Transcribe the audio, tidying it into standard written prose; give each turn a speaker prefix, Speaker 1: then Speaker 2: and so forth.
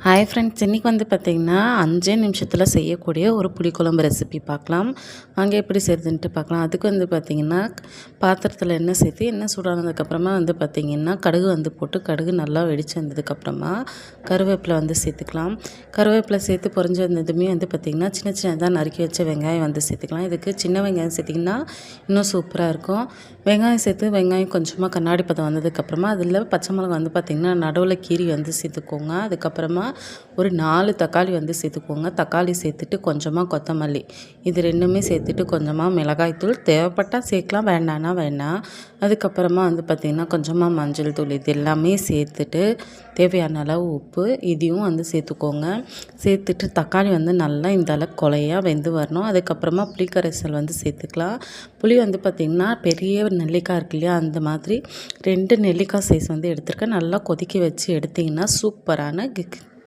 Speaker 1: Hi friends, இன்றைக்கி வந்து பார்த்திங்கன்னா 5 நிமிஷத்தில் செய்யக்கூடிய ஒரு புளிக்குழம்பு ரெசிபி பார்க்கலாம். வாங்க எப்படி செய்கிறதுன்ட்டு பார்க்கலாம். அதுக்கு வந்து பார்த்திங்கன்னா பாத்திரத்தில் எண்ணெய் சேர்த்து எண்ணெய் சூடானதுக்கப்புறமா வந்து பார்த்திங்கன்னா கடுகு வந்து போட்டு கடுகு நல்லா வெடிச்சு வந்ததுக்கப்புறமா கருவேப்பிலை வந்து சேர்த்துக்கலாம். கருவேப்பிலை சேர்த்து பொரிஞ்சு வந்ததுமே வந்து பார்த்திங்கன்னா சின்ன சின்னதாக நறுக்கி வச்ச வெங்காயம் வந்து சேர்த்துக்கலாம். இதுக்கு சின்ன வெங்காயம் சேர்த்திங்கன்னா இன்னும் சூப்பராக இருக்கும். வெங்காயம் சேர்த்து வெங்காயம் கொஞ்சமாக கண்ணாடி பதம் வந்ததுக்கப்புறமா அதில் பச்சை மிளகாய் வந்து பார்த்திங்கன்னா நடுவில் கீரி வந்து சேர்த்துக்கோங்க. அதுக்கப்புறமா ஒரு 4 தக்காளி வந்து சேர்த்துக்கோங்க. தக்காளி சேர்த்துட்டு கொஞ்சமாக கொத்தமல்லி இது ரெண்டுமே சேர்த்துட்டு கொஞ்சமாக மிளகாய்த்தூள் தேவைப்பட்டால் சேர்க்கலாம், வேண்டான்னா வேண்டாம். அதுக்கப்புறமா வந்து பார்த்திங்கன்னா கொஞ்சமாக மஞ்சள் தூள் இது எல்லாமே சேர்த்துட்டு தேவையான அளவு உப்பு இதையும் வந்து சேர்த்துக்கோங்க. சேர்த்துட்டு தக்காளி வந்து நல்லா இந்த அளவுக்கு கொலையாக வெந்து வரணும். அதுக்கப்புறமா புளிக்கரைசல் வந்து சேர்த்துக்கலாம். புளி வந்து பார்த்திங்கன்னா பெரிய நெல்லிக்காய் இருக்கு இல்லையா, அந்த மாதிரி 2 நெல்லிக்காய் சைஸ் வந்து எடுத்துருக்கேன். நல்லா கொதிக்க வச்சு எடுத்திங்கன்னா சூப்பரான